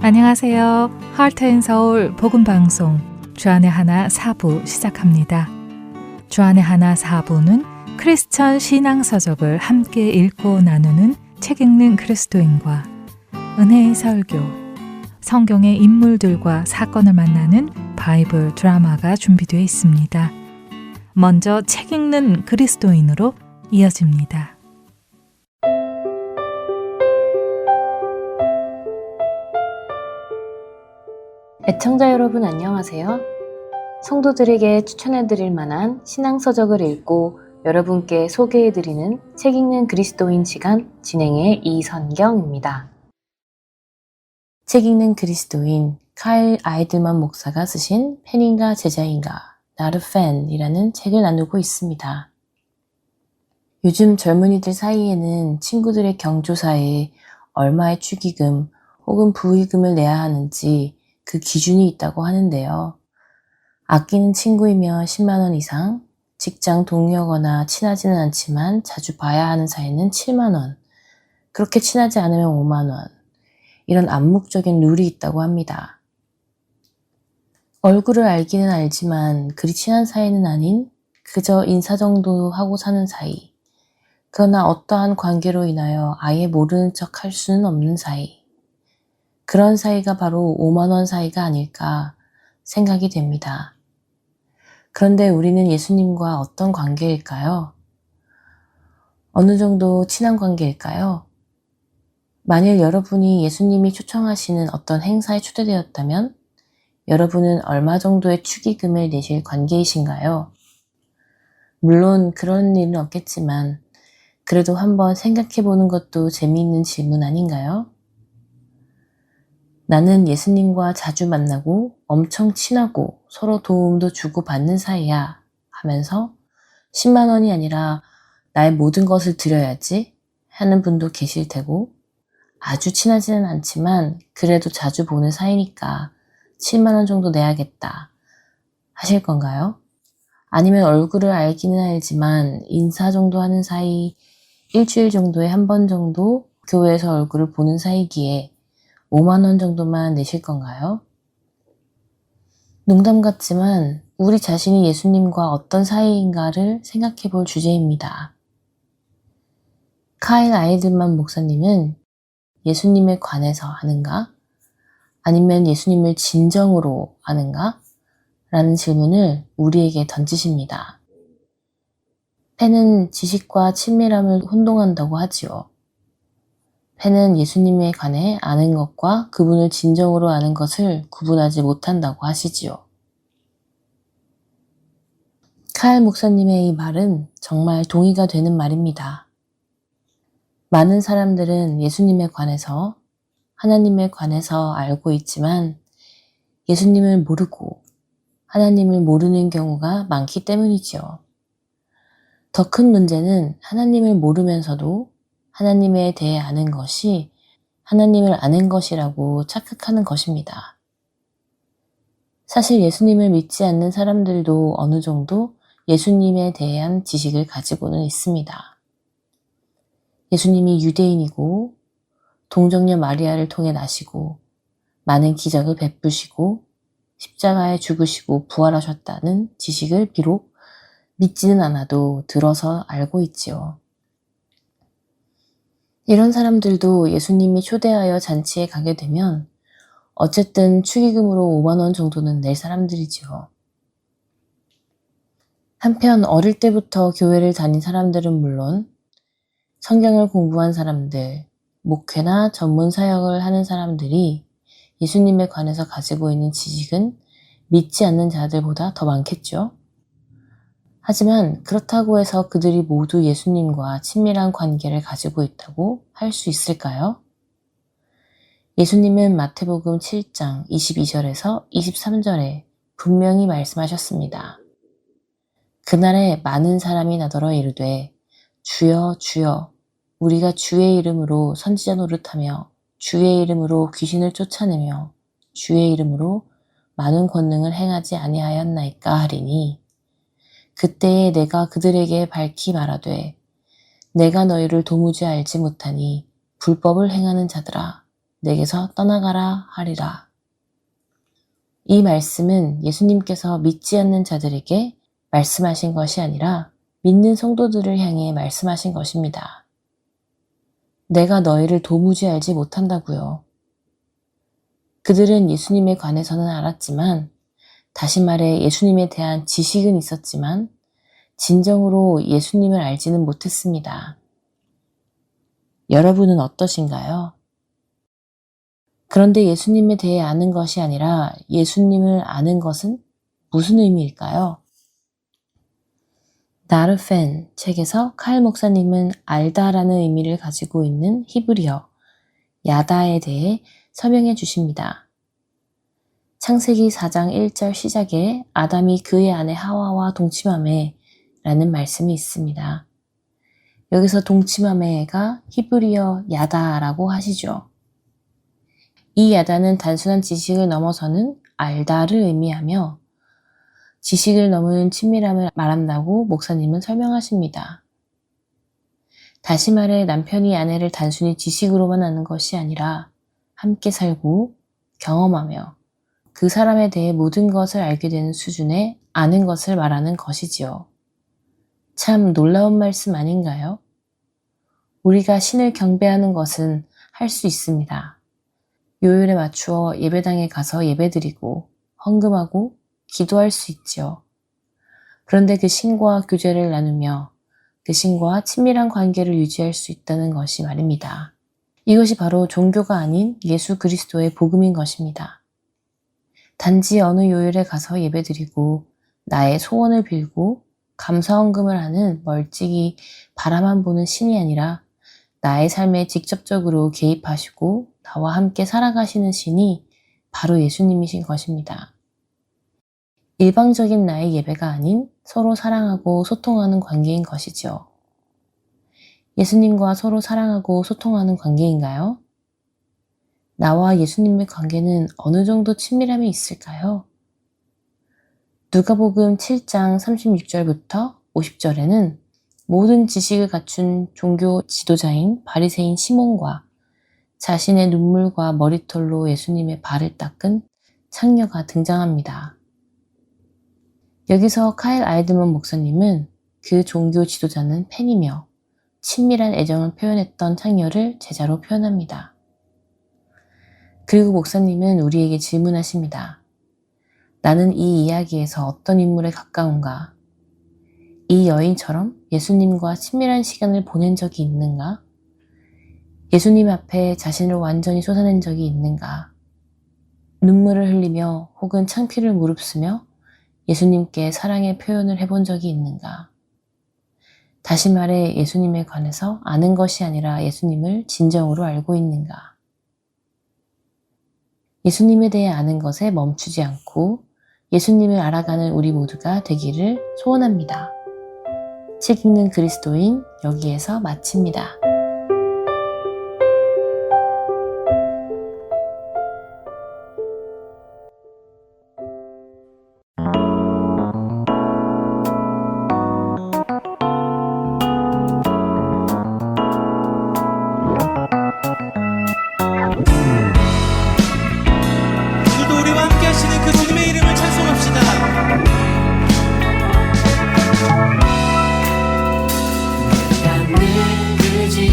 안녕하세요. 하트앤서울 복음방송 주안의 하나 4부 시작합니다. 주안의 하나 4부는 크리스천 신앙서적을 함께 읽고 나누는 책 읽는 그리스도인과 은혜의 설교, 성경의 인물들과 사건을 만나는 바이블 드라마가 준비되어 있습니다. 먼저 책 읽는 그리스도인으로 이어집니다. 애청자 여러분 안녕하세요. 성도들에게 추천해드릴 만한 신앙서적을 읽고 여러분께 소개해드리는 책 읽는 그리스도인 시간 진행의 이선경입니다. 책 읽는 그리스도인 카일 아이들만 목사가 쓰신 팬인가 제자인가 Not a Fan이라는 책을 나누고 있습니다. 요즘 젊은이들 사이에는 친구들의 경조사에 얼마의 축의금 혹은 부의금을 내야 하는지 그 기준이 있다고 하는데요. 아끼는 친구이면 10만 원 이상, 직장 동료거나 친하지는 않지만 자주 봐야 하는 사이는 7만 원, 그렇게 친하지 않으면 5만 원, 이런 암묵적인 룰이 있다고 합니다. 얼굴을 알기는 알지만 그리 친한 사이는 아닌 그저 인사 정도 하고 사는 사이, 그러나 어떠한 관계로 인하여 아예 모르는 척 할 수는 없는 사이, 그런 사이가 바로 5만 원 사이가 아닐까 생각이 됩니다. 그런데 우리는 예수님과 어떤 관계일까요? 어느 정도 친한 관계일까요? 만일 여러분이 예수님이 초청하시는 어떤 행사에 초대되었다면 여러분은 얼마 정도의 축의금을 내실 관계이신가요? 물론 그런 일은 없겠지만 그래도 한번 생각해보는 것도 재미있는 질문 아닌가요? 나는 예수님과 자주 만나고 엄청 친하고 서로 도움도 주고받는 사이야 하면서 10만 원이 아니라 나의 모든 것을 드려야지 하는 분도 계실 테고, 아주 친하지는 않지만 그래도 자주 보는 사이니까 7만 원 정도 내야겠다 하실 건가요? 아니면 얼굴을 알기는 알지만 인사 정도 하는 사이, 일주일 정도에 한 번 정도 교회에서 얼굴을 보는 사이기에 5만 원 정도만 내실 건가요? 농담 같지만 우리 자신이 예수님과 어떤 사이인가를 생각해 볼 주제입니다. 카일 아이들만 목사님은 예수님에 관해서 아는가? 아니면 예수님을 진정으로 아는가? 라는 질문을 우리에게 던지십니다. 팬은 지식과 친밀함을 혼동한다고 하지요. 팬은 예수님에 관해 아는 것과 그분을 진정으로 아는 것을 구분하지 못한다고 하시지요. 카일 목사님의 이 말은 정말 동의가 되는 말입니다. 많은 사람들은 예수님에 관해서, 하나님에 관해서 알고 있지만 예수님을 모르고 하나님을 모르는 경우가 많기 때문이지요. 더 큰 문제는 하나님을 모르면서도 하나님에 대해 아는 것이 하나님을 아는 것이라고 착각하는 것입니다. 사실 예수님을 믿지 않는 사람들도 어느 정도 예수님에 대한 지식을 가지고는 있습니다. 예수님이 유대인이고 동정녀 마리아를 통해 나시고 많은 기적을 베푸시고 십자가에 죽으시고 부활하셨다는 지식을 비록 믿지는 않아도 들어서 알고 있지요. 이런 사람들도 예수님이 초대하여 잔치에 가게 되면 어쨌든 축의금으로 5만 원 정도는 낼 사람들이지요. 한편 어릴 때부터 교회를 다닌 사람들은 물론 성경을 공부한 사람들, 목회나 전문 사역을 하는 사람들이 예수님에 관해서 가지고 있는 지식은 믿지 않는 자들보다 더 많겠죠. 하지만 그렇다고 해서 그들이 모두 예수님과 친밀한 관계를 가지고 있다고 할 수 있을까요? 예수님은 마태복음 7장 22절에서 23절에 분명히 말씀하셨습니다. 그날에 많은 사람이 나더러 이르되 주여 주여 우리가 주의 이름으로 선지자 노릇하며 주의 이름으로 귀신을 쫓아내며 주의 이름으로 많은 권능을 행하지 아니하였나이까 하리니 그때에 내가 그들에게 밝히 말하되 내가 너희를 도무지 알지 못하니 불법을 행하는 자들아 내게서 떠나가라 하리라. 이 말씀은 예수님께서 믿지 않는 자들에게 말씀하신 것이 아니라 믿는 성도들을 향해 말씀하신 것입니다. 내가 너희를 도무지 알지 못한다고요. 그들은 예수님에 관해서는 알았지만, 다시 말해 예수님에 대한 지식은 있었지만 진정으로 예수님을 알지는 못했습니다. 여러분은 어떠신가요? 그런데 예수님에 대해 아는 것이 아니라 예수님을 아는 것은 무슨 의미일까요? Not a fan 책에서 카일 목사님은 알다라는 의미를 가지고 있는 히브리어 야다에 대해 설명해 주십니다. 창세기 4장 1절 시작에 아담이 그의 아내 하와와 동침하매 라는 말씀이 있습니다. 여기서 동침하매가 히브리어 야다라고 하시죠. 이 야다는 단순한 지식을 넘어서는 알다를 의미하며 지식을 넘은 친밀함을 말한다고 목사님은 설명하십니다. 다시 말해 남편이 아내를 단순히 지식으로만 아는 것이 아니라 함께 살고 경험하며 그 사람에 대해 모든 것을 알게 되는 수준의 아는 것을 말하는 것이지요. 참 놀라운 말씀 아닌가요? 우리가 신을 경배하는 것은 할 수 있습니다. 요일에 맞추어 예배당에 가서 예배드리고 헌금하고 기도할 수 있지요. 그런데 그 신과 교제를 나누며 그 신과 친밀한 관계를 유지할 수 있다는 것이 말입니다. 이것이 바로 종교가 아닌 예수 그리스도의 복음인 것입니다. 단지 어느 요일에 가서 예배드리고 나의 소원을 빌고 감사헌금을 하는 멀찍이 바라만 보는 신이 아니라 나의 삶에 직접적으로 개입하시고 나와 함께 살아가시는 신이 바로 예수님이신 것입니다. 일방적인 나의 예배가 아닌 서로 사랑하고 소통하는 관계인 것이죠. 예수님과 서로 사랑하고 소통하는 관계인가요? 나와 예수님의 관계는 어느 정도 친밀함이 있을까요? 누가복음 7장 36절부터 50절에는 모든 지식을 갖춘 종교 지도자인 바리새인 시몬과 자신의 눈물과 머리털로 예수님의 발을 닦은 창녀가 등장합니다. 여기서 카일 아이드먼 목사님은 그 종교 지도자는 팬이며 친밀한 애정을 표현했던 창녀를 제자로 표현합니다. 그리고 목사님은 우리에게 질문하십니다. 나는 이 이야기에서 어떤 인물에 가까운가? 이 여인처럼 예수님과 친밀한 시간을 보낸 적이 있는가? 예수님 앞에 자신을 완전히 쏟아낸 적이 있는가? 눈물을 흘리며 혹은 창피를 무릅쓰며 예수님께 사랑의 표현을 해본 적이 있는가? 다시 말해 예수님에 관해서 아는 것이 아니라 예수님을 진정으로 알고 있는가? 예수님에 대해 아는 것에 멈추지 않고 예수님을 알아가는 우리 모두가 되기를 소원합니다. 책 읽는 그리스도인 여기에서 마칩니다. 오늘도 우리와 함께 하시는 그 주님의 이름을 찬송합시다. 늘 그지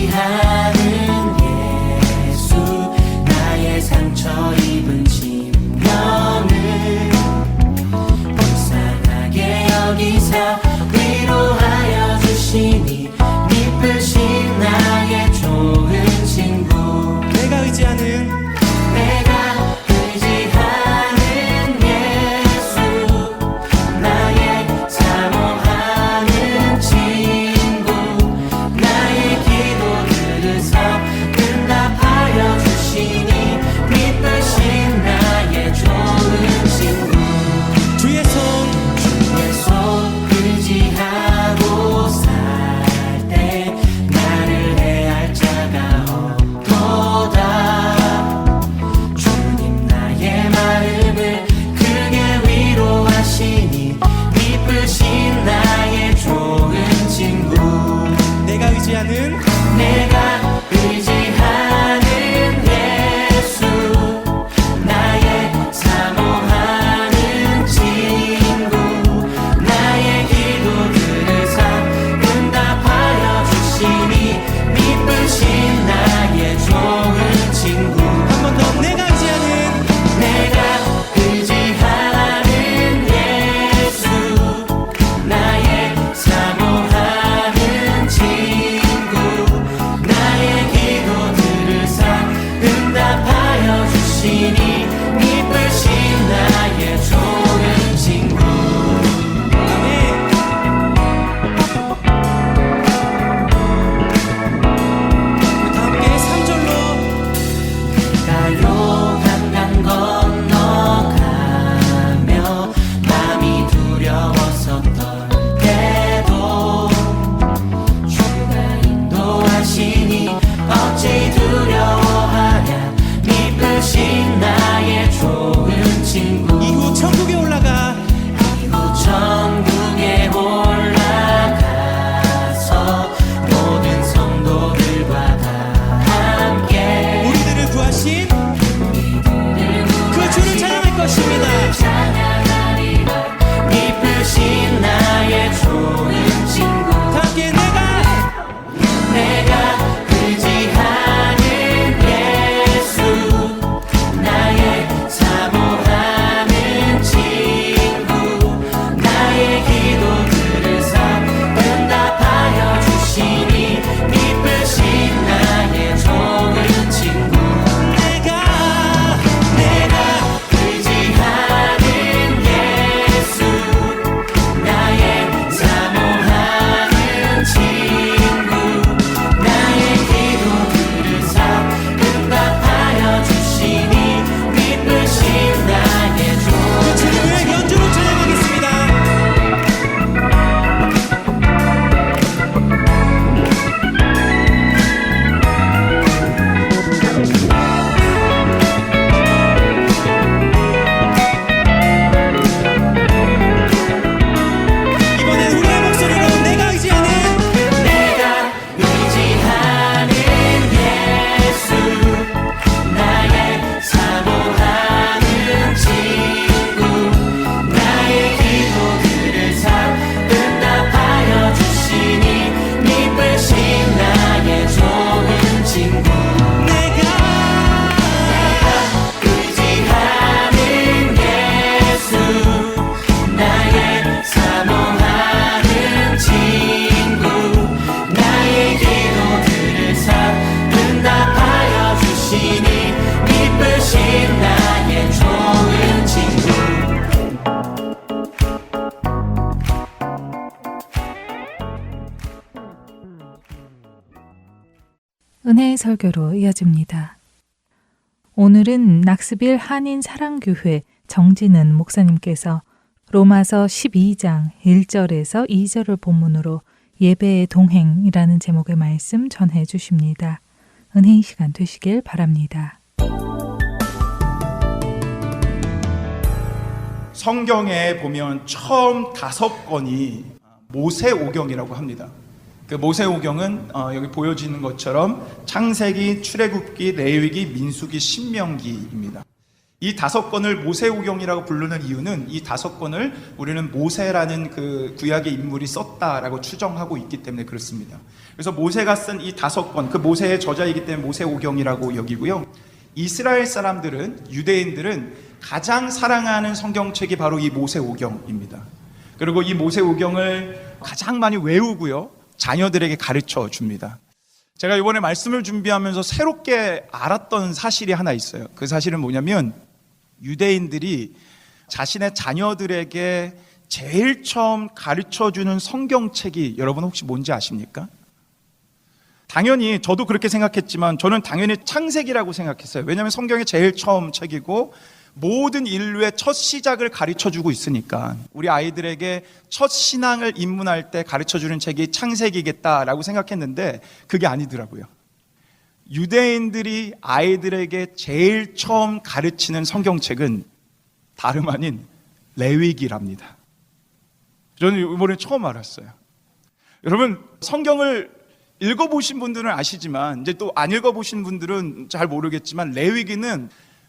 은혜의 설교로 이어집니다. 오늘은 낙스빌 한인 사랑교회 정진은 목사님께서 로마서 12장 1절에서 2절을 본문으로 예배의 동행이라는 제목의 말씀 전해 주십니다. 은혜의 시간 되시길 바랍니다. 성경에 보면 처음 5권이 모세오경이라고 합니다. 그 모세오경은 여기 보여지는 것처럼 창세기, 출애굽기, 레위기, 민수기, 신명기입니다. 이 5권을 모세오경이라고 부르는 이유는 이 5권을 우리는 모세라는 그 구약의 인물이 썼다라고 추정하고 있기 때문에 그렇습니다. 그래서 모세가 쓴 이 5권, 그 모세의 저자이기 때문에 모세오경이라고 여기고요. 이스라엘 사람들은, 유대인들은 가장 사랑하는 성경책이 바로 이 모세오경입니다. 그리고 이 모세오경을 가장 많이 외우고요, 자녀들에게 가르쳐 줍니다. 제가 이번에 말씀을 준비하면서 새롭게 알았던 사실이 하나 있어요. 그 사실은 뭐냐면 유대인들이 자신의 자녀들에게 제일 처음 가르쳐주는 성경책이 여러분 혹시 뭔지 아십니까? 당연히 저도 그렇게 생각했지만 저는 당연히 창세기라고 생각했어요. 왜냐하면 성경의 제일 처음 책이고 모든 인류의 첫 시작을 가르쳐주고 있으니까 우리 아이들에게 첫 신앙을 입문할 때 가르쳐주는 책이 창세기겠다라고 생각했는데 그게 아니더라고요. 유대인들이 아이들에게 제일 처음 가르치는 성경책은 다름 아닌 레위기랍니다. 저는 이번에 처음 알았어요. 여러분, 성경을 읽어보신 분들은 아시지만 이제 또 안 읽어보신 분들은 잘 모르겠지만 레위기는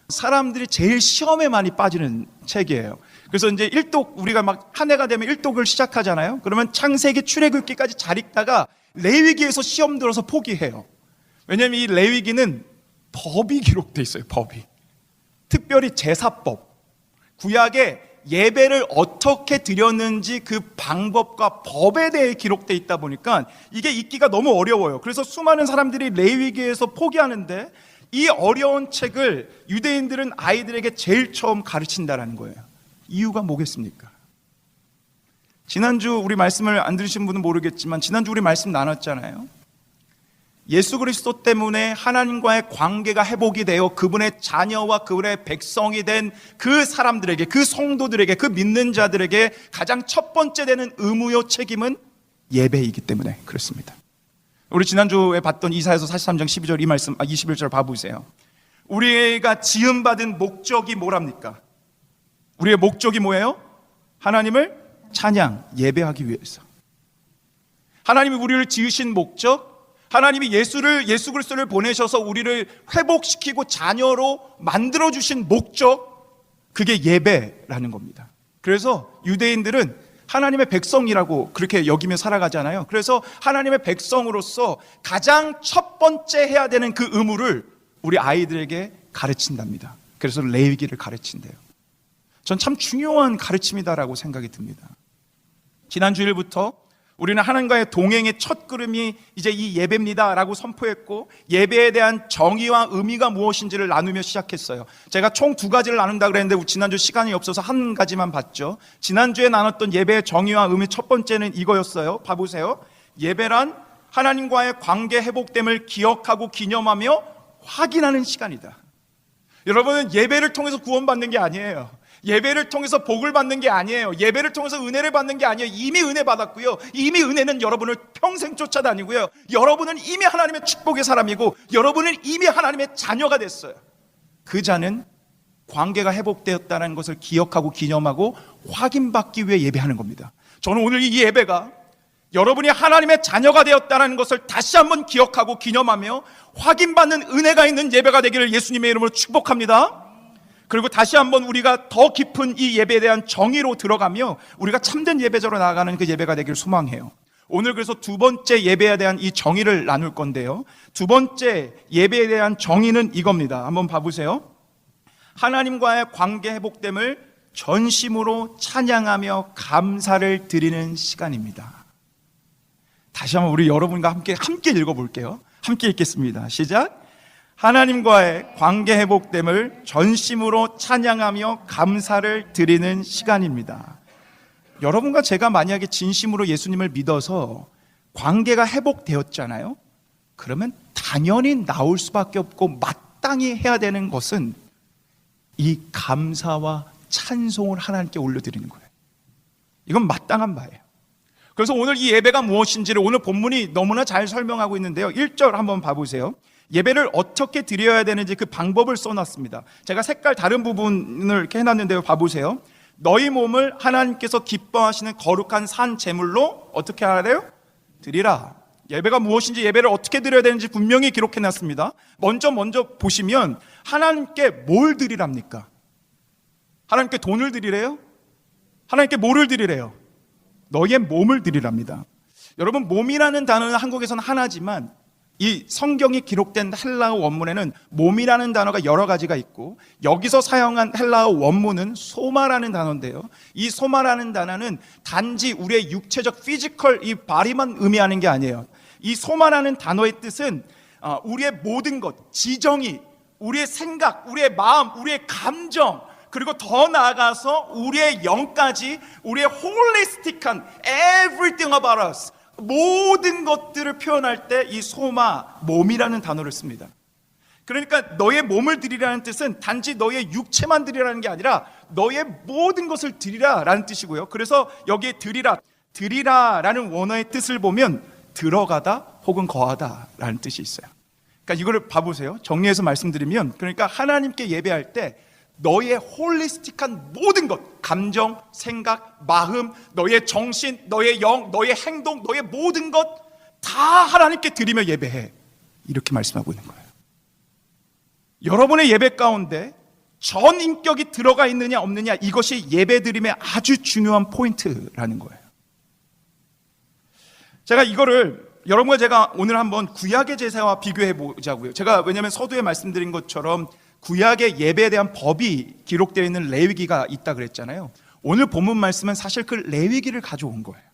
사람들이 제일 시험에 많이 빠지는 책이에요. 그래서 이제 우리가 막 한 해가 되면 1독을 시작하잖아요. 그러면 창세기, 출애굽기까지 잘 읽다가 레위기에서 시험 들어서 포기해요. 왜냐하면 이 레위기는 법이 기록돼 있어요. 법이. 특별히 제사법, 구약에 예배를 어떻게 드렸는지 그 방법과 법에 대해 기록돼 있다 보니까 이게 읽기가 너무 어려워요. 그래서 수많은 사람들이 레위기에서 포기하는데 이 어려운 책을 유대인들은 아이들에게 제일 처음 가르친다라는 거예요. 이유가 뭐겠습니까? 지난주 우리 말씀을 안 들으신 분은 모르겠지만 지난주 우리 말씀 나눴잖아요. 예수 그리스도 때문에 하나님과의 관계가 회복이 되어 그분의 자녀와 그분의 백성이 된 그 사람들에게, 그 성도들에게, 그 믿는 자들에게 가장 첫 번째 되는 의무요 책임은 예배이기 때문에 그렇습니다. 우리 지난주에 봤던 이사야서 43장 12절 이 말씀, 21절 봐보세요. 우리가 지음받은 목적이 뭐랍니까? 우리의 목적이 뭐예요? 하나님을 찬양, 예배하기 위해서. 하나님이 우리를 지으신 목적, 하나님이 예수 그리스도를 보내셔서 우리를 회복시키고 자녀로 만들어주신 목적, 그게 예배라는 겁니다. 그래서 유대인들은 하나님의 백성이라고 그렇게 여기며 살아가잖아요. 그래서 하나님의 백성으로서 가장 첫 번째 해야 되는 그 의무를 우리 아이들에게 가르친답니다. 그래서 레위기를 가르친대요. 전 참 중요한 가르침이다라고 생각이 듭니다. 지난 주일부터 우리는 하나님과의 동행의 첫 걸음이 이제 이 예배입니다라고 선포했고 예배에 대한 정의와 의미가 무엇인지를 나누며 시작했어요. 제가 총 2가지를 나눈다 그랬는데 지난주 시간이 없어서 한 가지만 봤죠. 지난주에 나눴던 예배의 정의와 의미 첫 번째는 이거였어요. 봐보세요. 예배란 하나님과의 관계 회복됨을 기억하고 기념하며 확인하는 시간이다. 여러분은 예배를 통해서 구원받는 게 아니에요. 예배를 통해서 복을 받는 게 아니에요. 예배를 통해서 은혜를 받는 게 아니에요. 이미 은혜 받았고요. 이미 은혜는 여러분을 평생 쫓아다니고요. 여러분은 이미 하나님의 축복의 사람이고 여러분은 이미 하나님의 자녀가 됐어요. 그 자는 관계가 회복되었다는 것을 기억하고 기념하고 확인받기 위해 예배하는 겁니다. 저는 오늘 이 예배가 여러분이 하나님의 자녀가 되었다는 것을 다시 한번 기억하고 기념하며 확인받는 은혜가 있는 예배가 되기를 예수님의 이름으로 축복합니다. 그리고 다시 한번 우리가 더 깊은 이 예배에 대한 정의로 들어가며 우리가 참된 예배자로 나아가는 그 예배가 되기를 소망해요. 오늘 그래서 2번째 예배에 대한 이 정의를 나눌 건데요. 2번째 예배에 대한 정의는 이겁니다. 한번 봐보세요. 하나님과의 관계 회복됨을 전심으로 찬양하며 감사를 드리는 시간입니다. 다시 한번 우리 여러분과 함께 읽어볼게요. 함께 읽겠습니다. 시작. 하나님과의 관계 회복됨을 전심으로 찬양하며 감사를 드리는 시간입니다. 여러분과 제가 만약에 진심으로 예수님을 믿어서 관계가 회복되었잖아요. 그러면 당연히 나올 수밖에 없고 마땅히 해야 되는 것은 이 감사와 찬송을 하나님께 올려드리는 거예요. 이건 마땅한 바예요. 그래서 오늘 이 예배가 무엇인지를 오늘 본문이 너무나 잘 설명하고 있는데요. 1절 한번 봐보세요. 예배를 어떻게 드려야 되는지 그 방법을 써놨습니다. 제가 색깔 다른 부분을 이렇게 해놨는데요. 봐보세요. 너희 몸을 하나님께서 기뻐하시는 거룩한 산 제물로 어떻게 하래요? 드리라. 예배가 무엇인지, 예배를 어떻게 드려야 되는지 분명히 기록해놨습니다. 먼저 보시면 하나님께 뭘 드리랍니까? 하나님께 돈을 드리래요? 하나님께 뭐를 드리래요? 너희의 몸을 드리랍니다. 여러분, 몸이라는 단어는 한국에서는 하나지만 이 성경이 기록된 헬라어 원문에는 몸이라는 단어가 여러 가지가 있고, 여기서 사용한 헬라어 원문은 소마라는 단어인데요, 이 소마라는 단어는 단지 우리의 육체적 피지컬 이 바디만 의미하는 게 아니에요. 이 소마라는 단어의 뜻은 우리의 모든 것, 지정이, 우리의 생각, 우리의 마음, 우리의 감정, 그리고 더 나아가서 우리의 영까지, 우리의 홀리스틱한 everything about us, 모든 것들을 표현할 때 이 소마, 몸이라는 단어를 씁니다. 그러니까 너의 몸을 드리라는 뜻은 단지 너의 육체만 드리라는 게 아니라 너의 모든 것을 드리라라는 뜻이고요. 그래서 여기에 드리라라는 원어의 뜻을 보면 들어가다 혹은 거하다라는 뜻이 있어요. 그러니까 이거를 봐보세요. 정리해서 말씀드리면, 그러니까 하나님께 예배할 때 너의 홀리스틱한 모든 것, 감정, 생각, 마음, 너의 정신, 너의 영, 너의 행동, 너의 모든 것 다 하나님께 드리며 예배해, 이렇게 말씀하고 있는 거예요. 여러분의 예배 가운데 전 인격이 들어가 있느냐 없느냐, 이것이 예배 드림의 아주 중요한 포인트라는 거예요. 제가 이거를 여러분과 제가 오늘 한번 구약의 제사와 비교해 보자고요. 제가 왜냐하면 서두에 말씀드린 것처럼 구약의 예배에 대한 법이 기록되어 있는 레위기가 있다 그랬잖아요. 오늘 본문 말씀은 사실 그 레위기를 가져온 거예요.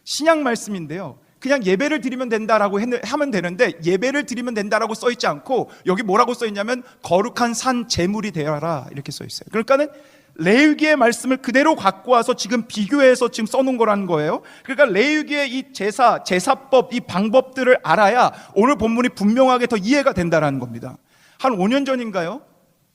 신약 말씀인데요, 그냥 예배를 드리면 된다라고 하면 되는데, 예배를 드리면 된다라고 써있지 않고 여기 뭐라고 써있냐면 거룩한 산 제물이 되어라, 이렇게 써있어요. 그러니까는 레위기의 말씀을 그대로 갖고 와서 지금 비교해서 지금 써놓은 거라는 거예요. 그러니까 레위기의 이 제사법, 이 방법들을 알아야 오늘 본문이 분명하게 더 이해가 된다라는 겁니다. 한 5년 전인가요?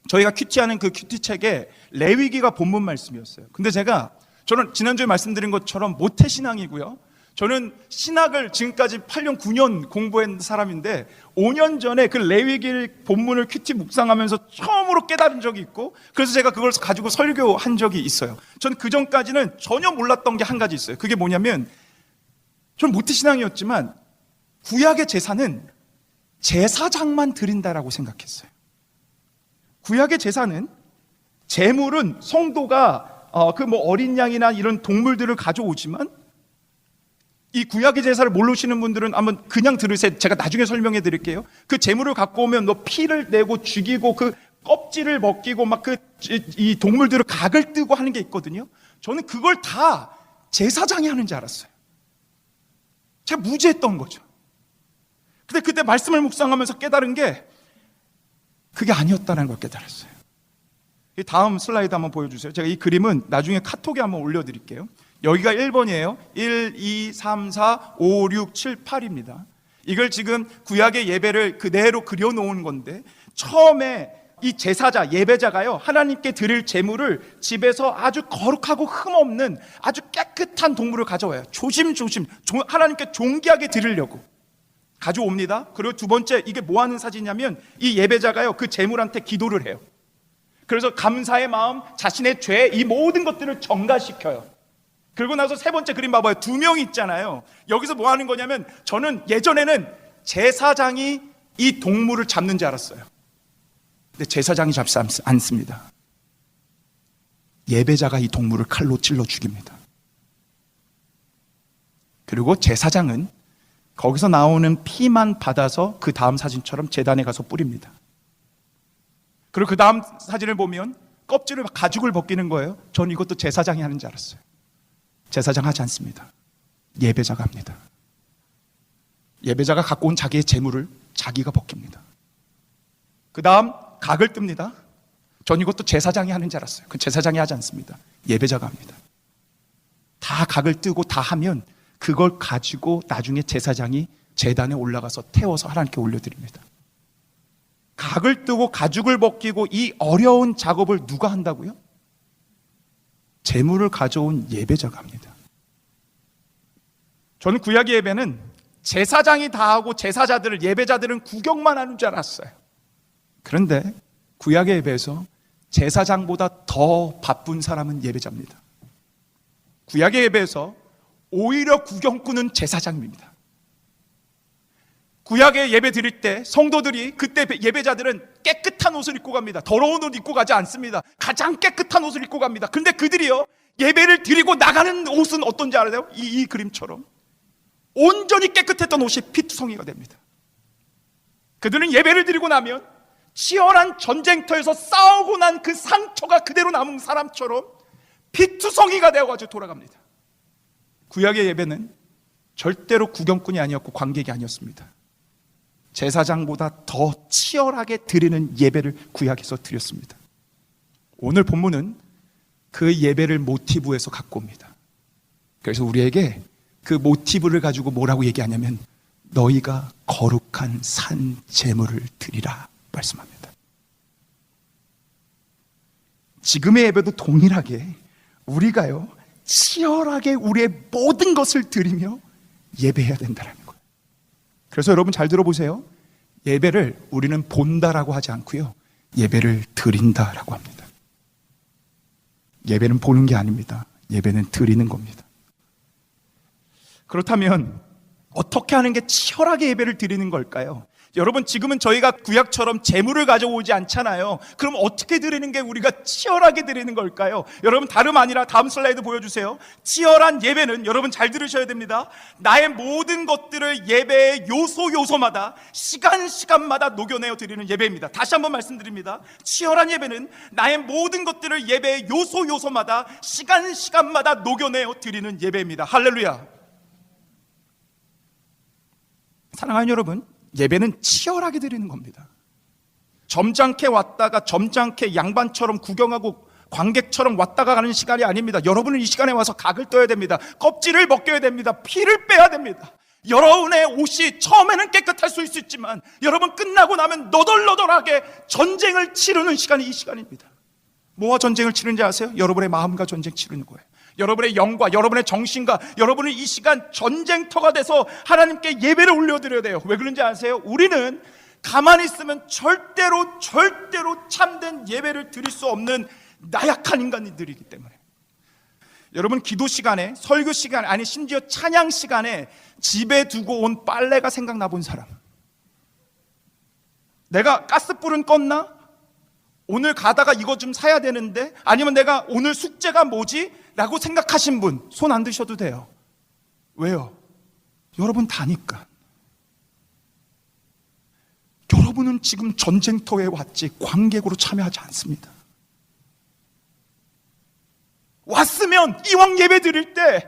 저희가 큐티하는 그 큐티책에 레위기가 본문 말씀이었어요. 근데 저는 지난주에 말씀드린 것처럼 모태신앙이고요, 저는 신학을 지금까지 8년 9년 공부한 사람인데 5년 전에 그 레위기 본문을 큐티 묵상하면서 처음으로 깨달은 적이 있고, 그래서 제가 그걸 가지고 설교한 적이 있어요. 저는 그 전까지는 전혀 몰랐던 게 한 가지 있어요. 그게 뭐냐면, 저는 모태신앙이었지만 구약의 제사는 제사장만 드린다라고 생각했어요. 구약의 제사는, 제물은 성도가 어린 양이나 이런 동물들을 가져오지만, 이 구약의 제사를 모르시는 분들은 한번 그냥 들으세요. 제가 나중에 설명해 드릴게요. 그 제물을 갖고 오면 너 피를 내고 죽이고 그 껍질을 벗기고 막 이 동물들을 각을 뜨고 하는 게 있거든요. 저는 그걸 다 제사장이 하는 줄 알았어요. 제가 무지했던 거죠. 근데 그때 말씀을 묵상하면서 깨달은 게 그게 아니었다는 걸 깨달았어요. 이 다음 슬라이드 한번 보여주세요. 제가 이 그림은 나중에 카톡에 한번 올려드릴게요. 여기가 1번이에요. 1, 2, 3, 4, 5, 6, 7, 8입니다. 이걸 지금 구약의 예배를 그대로 그려놓은 건데, 처음에 이 제사자, 예배자가요, 하나님께 드릴 제물을 집에서 아주 거룩하고 흠없는 아주 깨끗한 동물을 가져와요. 조심조심 하나님께 존귀하게 드리려고 가져옵니다. 그리고 두 번째, 이게 뭐 하는 사진이냐면, 이 예배자가요, 그 제물한테 기도를 해요. 그래서 감사의 마음, 자신의 죄, 이 모든 것들을 정가시켜요. 그리고 나서 세 번째 그림 봐봐요. 2명 있잖아요. 여기서 뭐 하는 거냐면, 저는 예전에는 제사장이 이 동물을 잡는 줄 알았어요. 근데 제사장이 잡지 않습니다. 예배자가 이 동물을 칼로 찔러 죽입니다. 그리고 제사장은 거기서 나오는 피만 받아서 그 다음 사진처럼 제단에 가서 뿌립니다. 그리고 그 다음 사진을 보면 껍질을 가죽을 벗기는 거예요. 전 이것도 제사장이 하는 줄 알았어요. 제사장 하지 않습니다. 예배자가 합니다. 예배자가 갖고 온 자기의 재물을 자기가 벗깁니다. 그 다음 각을 뜹니다. 전 이것도 제사장이 하는 줄 알았어요. 그 제사장이 하지 않습니다. 예배자가 합니다. 다 각을 뜨고 다 하면 그걸 가지고 나중에 제사장이 제단에 올라가서 태워서 하나님께 올려드립니다. 각을 뜨고 가죽을 벗기고 이 어려운 작업을 누가 한다고요? 제물을 가져온 예배자가 합니다. 저는 구약의 예배는 제사장이 다 하고 제사자들을, 예배자들은 구경만 하는 줄 알았어요. 그런데 구약의 예배에서 제사장보다 더 바쁜 사람은 예배자입니다. 구약의 예배에서 오히려 구경꾼은 제사장입니다. 구약의 예배 드릴 때 성도들이, 그때 예배자들은 깨끗한 옷을 입고 갑니다. 더러운 옷 입고 가지 않습니다. 가장 깨끗한 옷을 입고 갑니다. 근데 그들이요, 예배를 드리고 나가는 옷은 어떤지 알아요? 이 그림처럼 온전히 깨끗했던 옷이 피투성이가 됩니다. 그들은 예배를 드리고 나면 치열한 전쟁터에서 싸우고 난 그 상처가 그대로 남은 사람처럼 피투성이가 되어가지고 돌아갑니다. 구약의 예배는 절대로 구경꾼이 아니었고 관객이 아니었습니다. 제사장보다 더 치열하게 드리는 예배를 구약에서 드렸습니다. 오늘 본문은 그 예배를 모티브에서 갖고 옵니다. 그래서 우리에게 그 모티브를 가지고 뭐라고 얘기하냐면 너희가 거룩한 산 제물을 드리라 말씀합니다. 지금의 예배도 동일하게 우리가요, 치열하게 우리의 모든 것을 드리며 예배해야 된다는 거예요. 그래서 여러분 잘 들어보세요. 예배를 우리는 본다라고 하지 않고요, 예배를 드린다라고 합니다. 예배는 보는 게 아닙니다. 예배는 드리는 겁니다. 그렇다면 어떻게 하는 게 치열하게 예배를 드리는 걸까요? 여러분, 지금은 저희가 구약처럼 제물을 가져오지 않잖아요. 그럼 어떻게 드리는 게 우리가 치열하게 드리는 걸까요? 여러분, 다름 아니라 다음 슬라이드 보여주세요. 치열한 예배는, 여러분 잘 들으셔야 됩니다, 나의 모든 것들을 예배의 요소마다 시간마다 녹여내어 드리는 예배입니다. 다시 한번 말씀드립니다. 치열한 예배는 나의 모든 것들을 예배의 요소마다 시간마다 녹여내어 드리는 예배입니다. 할렐루야. 사랑하는 여러분, 예배는 치열하게 드리는 겁니다. 점잖게 왔다가 점잖게 양반처럼 구경하고 관객처럼 왔다가 가는 시간이 아닙니다. 여러분은 이 시간에 와서 각을 떠야 됩니다. 껍질을 벗겨야 됩니다. 피를 빼야 됩니다. 여러분의 옷이 처음에는 깨끗할 수 있지만 여러분 끝나고 나면 너덜너덜하게 전쟁을 치르는 시간이 이 시간입니다. 뭐와 전쟁을 치르는지 아세요? 여러분의 마음과 전쟁 치르는 거예요. 여러분의 영과 여러분의 정신과 여러분은 이 시간 전쟁터가 돼서 하나님께 예배를 올려드려야 돼요. 왜 그런지 아세요? 우리는 가만히 있으면 절대로 참된 예배를 드릴 수 없는 나약한 인간들이기 때문에. 여러분, 기도 시간에, 설교 시간에, 아니 심지어 찬양 시간에 집에 두고 온 빨래가 생각나 본 사람, 내가 가스불은 껐나? 오늘 가다가 이거 좀 사야 되는데, 아니면 내가 오늘 숙제가 뭐지? 라고 생각하신 분 손 안 드셔도 돼요. 왜요? 여러분 다니까. 여러분은 지금 전쟁터에 왔지 관객으로 참여하지 않습니다. 왔으면 이왕 예배 드릴 때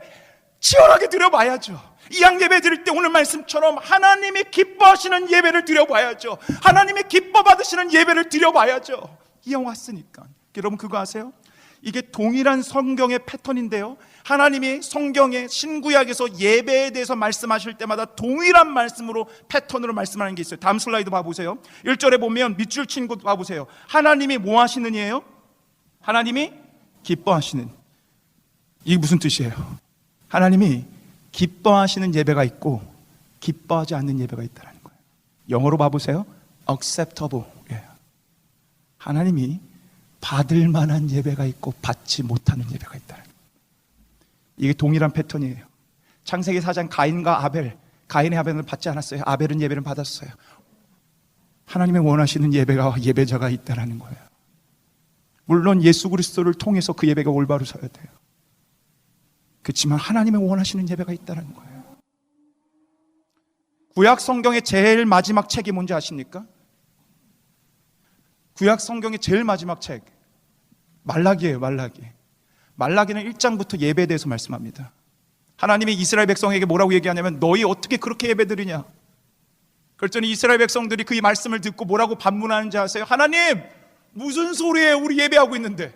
치열하게 드려봐야죠. 이왕 예배 드릴 때 오늘 말씀처럼 하나님이 기뻐하시는 예배를 드려봐야죠. 하나님이 기뻐 받으시는 예배를 드려봐야죠. 이왕 왔으니까. 여러분 그거 아세요? 이게 동일한 성경의 패턴인데요, 하나님이 성경의 신구약에서 예배에 대해서 말씀하실 때마다 동일한 말씀으로, 패턴으로 말씀하는 게 있어요. 다음 슬라이드 봐보세요. 1절에 보면 밑줄 친 곳 봐보세요. 하나님이 뭐 하시는 이에요? 하나님이 기뻐하시는. 이게 무슨 뜻이에요? 하나님이 기뻐하시는 예배가 있고 기뻐하지 않는 예배가 있다는 거예요. 영어로 봐보세요. acceptable. 하나님이 받을 만한 예배가 있고 받지 못하는 예배가 있다는 거예요. 이게 동일한 패턴이에요. 창세기 4장 가인과 아벨, 가인의 예배는 받지 않았어요. 아벨은 예배를 받았어요. 하나님의 원하시는 예배가, 예배자가 있다는 거예요. 물론 예수 그리스도를 통해서 그 예배가 올바로 서야 돼요. 그렇지만 하나님의 원하시는 예배가 있다는 거예요. 구약 성경의 제일 마지막 책이 뭔지 아십니까? 구약 성경의 제일 마지막 책 말라기예요. 말라기는 1장부터 예배에 대해서 말씀합니다. 하나님이 이스라엘 백성에게 뭐라고 얘기하냐면 너희 어떻게 그렇게 예배드리냐. 그랬더니 이스라엘 백성들이 그 말씀을 듣고 뭐라고 반문하는지 아세요? 하나님 무슨 소리예요? 우리 예배하고 있는데.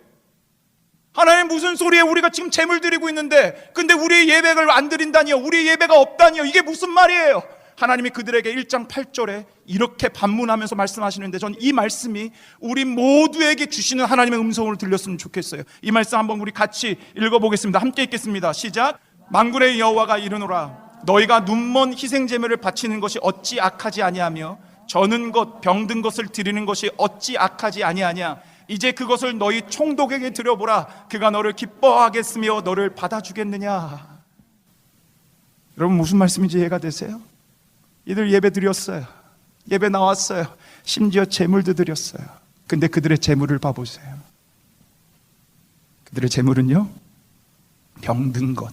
하나님 무슨 소리예요? 우리가 지금 제물 드리고 있는데 근데 우리의 예배를 안 드린다니요? 우리의 예배가 없다니요? 이게 무슨 말이에요? 하나님이 그들에게 1장 8절에 이렇게 반문하면서 말씀하시는데, 전 이 말씀이 우리 모두에게 주시는 하나님의 음성으로 들렸으면 좋겠어요. 이 말씀 한번 우리 같이 읽어보겠습니다. 함께 읽겠습니다. 시작. 만군의 여호와가 이르노라. 너희가 눈먼 희생 제물을 바치는 것이 어찌 악하지 아니하며 저는 것 병든 것을 드리는 것이 어찌 악하지 아니하냐. 이제 그것을 너희 총독에게 드려보라. 그가 너를 기뻐하겠으며 너를 받아주겠느냐. 여러분, 무슨 말씀인지 이해가 되세요? 이들 예배 드렸어요. 예배 나왔어요. 심지어 제물도 드렸어요. 근데 그들의 제물을 봐보세요. 그들의 제물은요, 병든 것,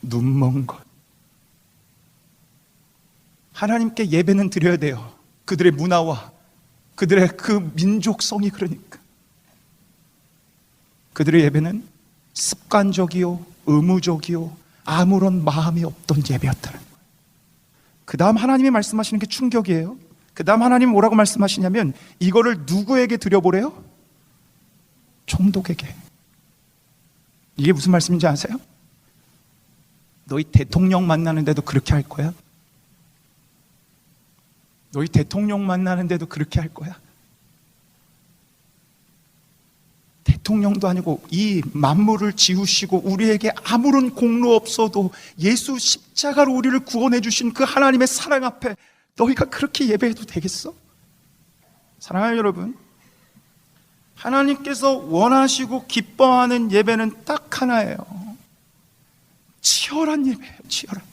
눈먼 것. 하나님께 예배는 드려야 돼요. 그들의 문화와 그들의 그 민족성이 그러니까. 그들의 예배는 습관적이요, 의무적이요, 아무런 마음이 없던 예배였다는 거예요. 그 다음 하나님이 말씀하시는 게 충격이에요. 그 다음 하나님이 뭐라고 말씀하시냐면, 이거를 누구에게 드려보래요? 총독에게. 이게 무슨 말씀인지 아세요? 너희 대통령 만나는데도 그렇게 할 거야? 너희 대통령 만나는데도 그렇게 할 거야? 대통령도 아니고 이 만물을 지으시고 우리에게 아무런 공로 없어도 예수 십자가로 우리를 구원해 주신 그 하나님의 사랑 앞에 너희가 그렇게 예배해도 되겠어? 사랑하는 여러분, 하나님께서 원하시고 기뻐하는 예배는 딱 하나예요. 치열한 예배예요. 치열한.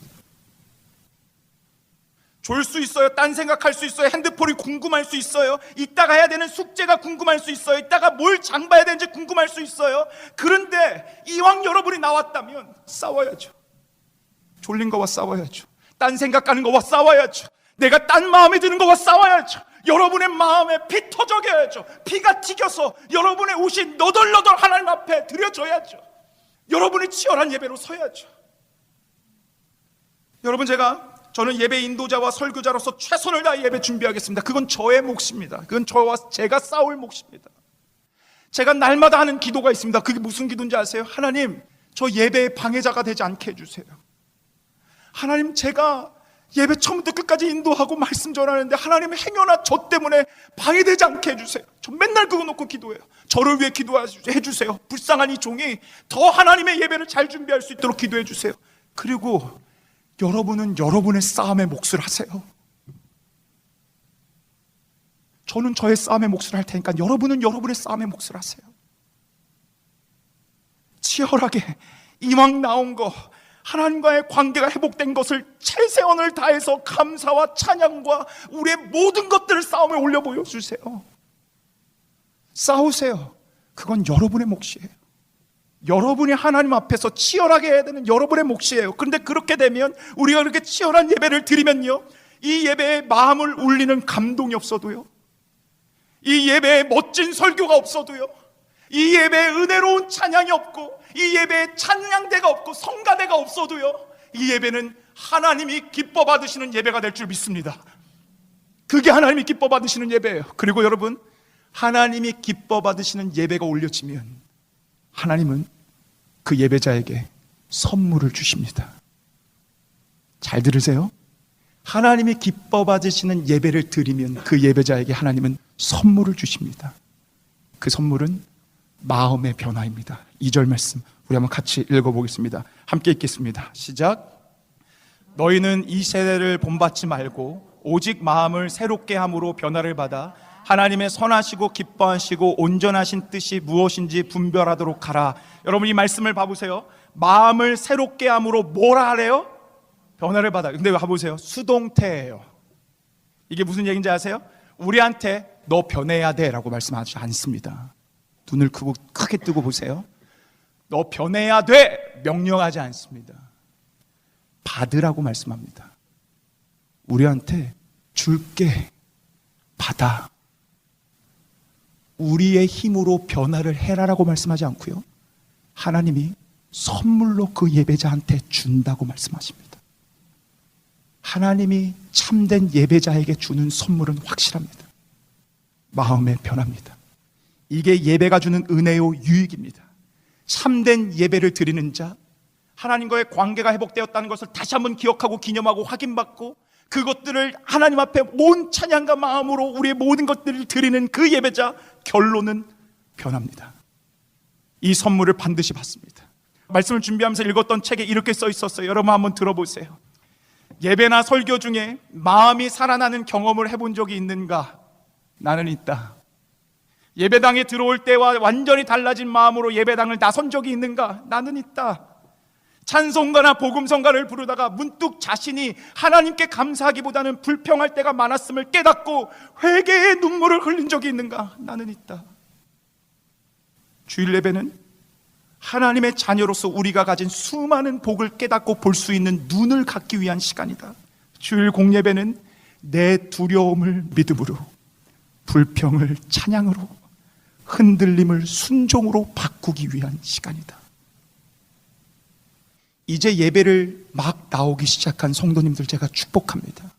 졸 수 있어요. 딴 생각할 수 있어요. 핸드폰이 궁금할 수 있어요. 이따가 해야 되는 숙제가 궁금할 수 있어요. 이따가 뭘 장봐야 되는지 궁금할 수 있어요. 그런데 이왕 여러분이 나왔다면 싸워야죠. 졸린 거와 싸워야죠. 딴 생각하는 거와 싸워야죠. 내가 딴 마음에 드는 거와 싸워야죠. 여러분의 마음에 피 터져게 해야죠. 피가 튀겨서 여러분의 옷이 너덜너덜 하나님 앞에 드려져야죠. 여러분이 치열한 예배로 서야죠. 여러분, 저는 예배 인도자와 설교자로서 최선을 다해 예배 준비하겠습니다. 그건 저의 몫입니다. 그건 저와 제가 싸울 몫입니다. 제가 날마다 하는 기도가 있습니다. 그게 무슨 기도인지 아세요? 하나님, 저 예배의 방해자가 되지 않게 해주세요. 하나님, 제가 예배 처음부터 끝까지 인도하고 말씀 전하는데 하나님 행여나 저 때문에 방해되지 않게 해주세요. 저 맨날 그거 놓고 기도해요. 저를 위해 기도해 주세요. 불쌍한 이 종이 더 하나님의 예배를 잘 준비할 수 있도록 기도해 주세요. 그리고 여러분은 여러분의 싸움의 몫을 하세요. 저는 저의 싸움의 몫을 할 테니까 여러분은 여러분의 싸움의 몫을 하세요. 치열하게 이왕 나온 거, 하나님과의 관계가 회복된 것을 최선을 다해서 감사와 찬양과 우리의 모든 것들을 싸움에 올려 보여주세요. 싸우세요. 그건 여러분의 몫이에요. 여러분이 하나님 앞에서 치열하게 해야 되는 여러분의 몫이에요. 그런데 그렇게 되면, 우리가 그렇게 치열한 예배를 드리면요, 이 예배에 마음을 울리는 감동이 없어도요, 이 예배에 멋진 설교가 없어도요, 이 예배에 은혜로운 찬양이 없고, 이 예배에 찬양대가 없고 성가대가 없어도요, 이 예배는 하나님이 기뻐 받으시는 예배가 될 줄 믿습니다. 그게 하나님이 기뻐 받으시는 예배예요. 그리고 여러분, 하나님이 기뻐 받으시는 예배가 올려지면 하나님은 그 예배자에게 선물을 주십니다. 잘 들으세요. 하나님이 기뻐 받으시는 예배를 드리면 그 예배자에게 하나님은 선물을 주십니다. 그 선물은 마음의 변화입니다. 2절 말씀 우리 한번 같이 읽어보겠습니다. 함께 읽겠습니다. 시작. 너희는 이 세대를 본받지 말고 오직 마음을 새롭게 함으로 변화를 받아 하나님의 선하시고 기뻐하시고 온전하신 뜻이 무엇인지 분별하도록 하라. 여러분, 이 말씀을 봐보세요. 마음을 새롭게 함으로 뭐라 하래요? 변화를 받아. 근데 봐보세요. 수동태예요. 이게 무슨 얘기인지 아세요? 우리한테 너 변해야 돼 라고 말씀하지 않습니다. 눈을 크게 뜨고 보세요. 너 변해야 돼 명령하지 않습니다. 받으라고 말씀합니다. 우리한테 줄게, 받아. 우리의 힘으로 변화를 해라라고 말씀하지 않고요, 하나님이 선물로 그 예배자한테 준다고 말씀하십니다. 하나님이 참된 예배자에게 주는 선물은 확실합니다. 마음의 변화입니다. 이게 예배가 주는 은혜요 유익입니다. 참된 예배를 드리는 자, 하나님과의 관계가 회복되었다는 것을 다시 한번 기억하고 기념하고 확인받고 그것들을 하나님 앞에 온 찬양과 마음으로 우리의 모든 것들을 드리는 그 예배자, 결론은 변합니다. 이 선물을 반드시 받습니다. 말씀을 준비하면서 읽었던 책에 이렇게 써 있었어요. 여러분 한번 들어보세요. 예배나 설교 중에 마음이 살아나는 경험을 해본 적이 있는가? 나는 있다. 예배당에 들어올 때와 완전히 달라진 마음으로 예배당을 나선 적이 있는가? 나는 있다. 찬송가나 복음성가를 부르다가 문득 자신이 하나님께 감사하기보다는 불평할 때가 많았음을 깨닫고 회개의 눈물을 흘린 적이 있는가? 나는 있다. 주일 예배는 하나님의 자녀로서 우리가 가진 수많은 복을 깨닫고 볼 수 있는 눈을 갖기 위한 시간이다. 주일 공예배는 내 두려움을 믿음으로, 불평을 찬양으로, 흔들림을 순종으로 바꾸기 위한 시간이다. 이제 예배를 막 나오기 시작한 성도님들 제가 축복합니다.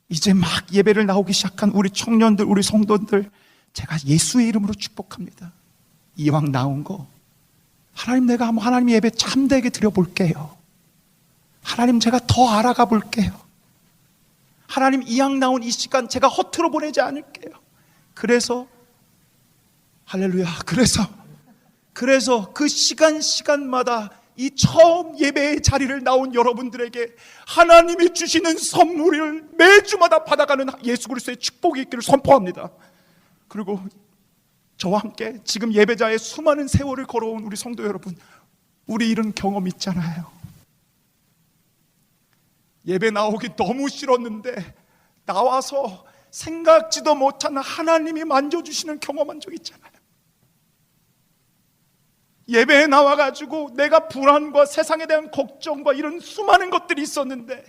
이제 막 예배를 나오기 시작한 우리 청년들, 우리 성도들 제가 예수의 이름으로 축복합니다. 이왕 나온 거 하나님, 내가 한번 하나님 예배 참되게 드려볼게요. 하나님, 제가 더 알아가 볼게요. 하나님, 이왕 나온 이 시간 제가 허투루 보내지 않을게요. 그래서 할렐루야, 그래서 그 시간마다 이 처음 예배의 자리를 나온 여러분들에게 하나님이 주시는 선물을 매주마다 받아가는 예수 그리스도의 축복이 있기를 선포합니다. 그리고 저와 함께 지금 예배자의 수많은 세월을 걸어온 우리 성도 여러분, 우리 이런 경험 있잖아요. 예배 나오기 너무 싫었는데 나와서 생각지도 못한 하나님이 만져주시는 경험한 적 있잖아요. 예배에 나와가지고 내가 불안과 세상에 대한 걱정과 이런 수많은 것들이 있었는데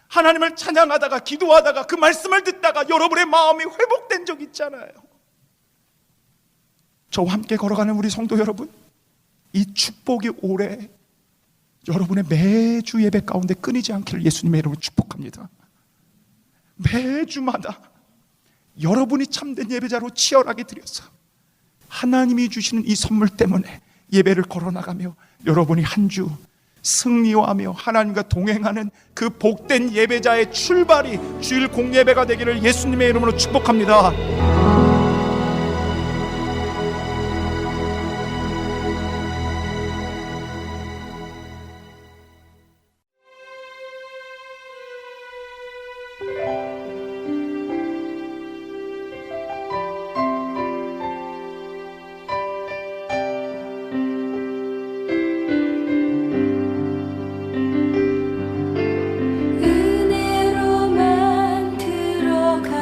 하나님을 찬양하다가 기도하다가 그 말씀을 듣다가 여러분의 마음이 회복된 적 있잖아요. 저와 함께 걸어가는 우리 성도 여러분, 이 축복이 올해 여러분의 매주 예배 가운데 끊이지 않기를 예수님의 이름으로 축복합니다. 매주마다 여러분이 참된 예배자로 치열하게 드려서 하나님이 주시는 이 선물 때문에 예배를 걸어나가며 여러분이 한 주 승리하며 하나님과 동행하는 그 복된 예배자의 출발이 주일 공예배가 되기를 예수님의 이름으로 축복합니다. 은혜로만 들어가네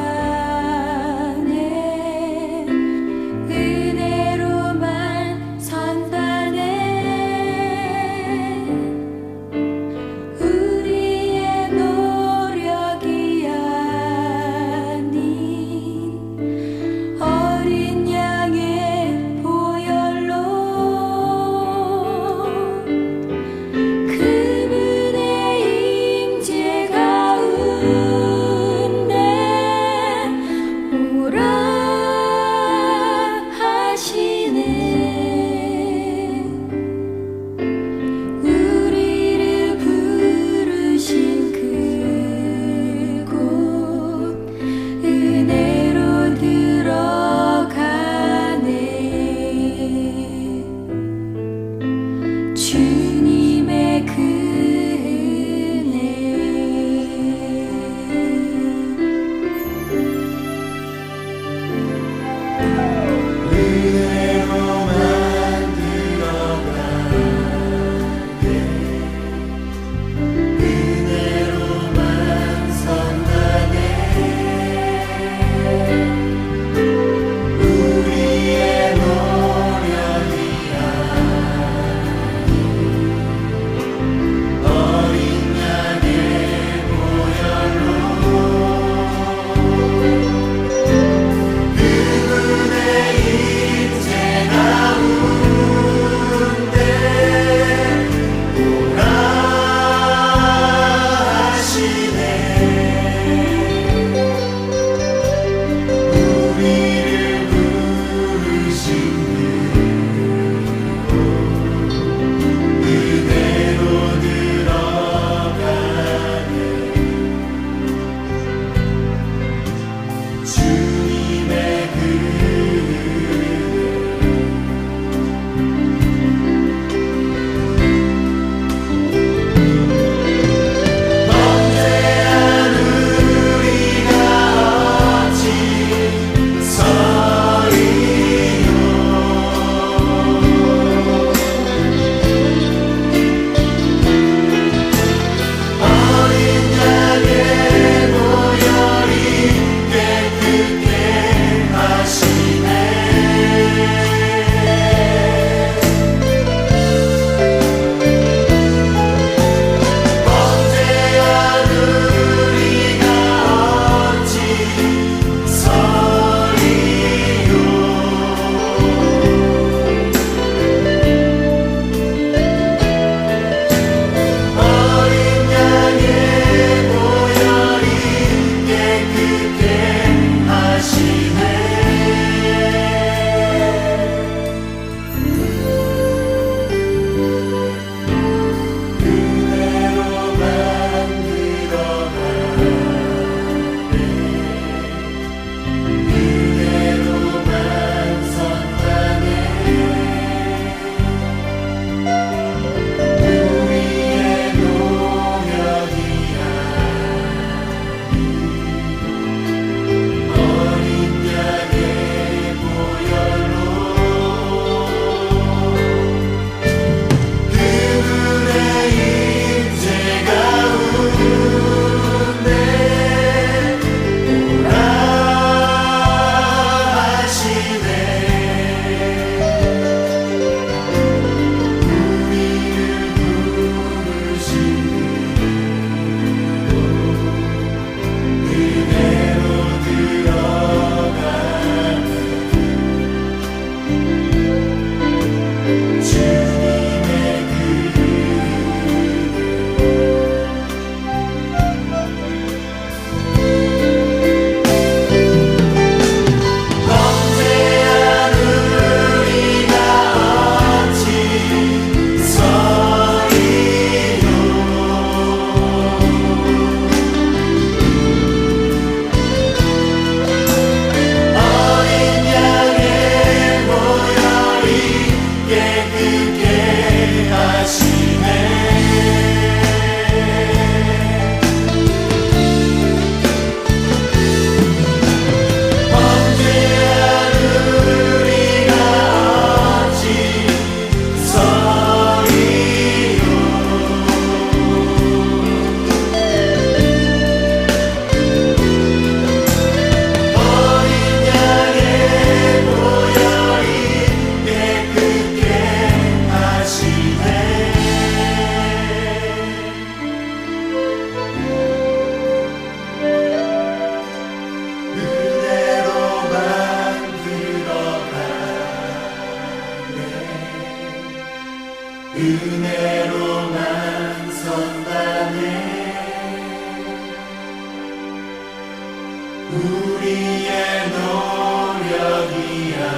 우리의 노력이 아닌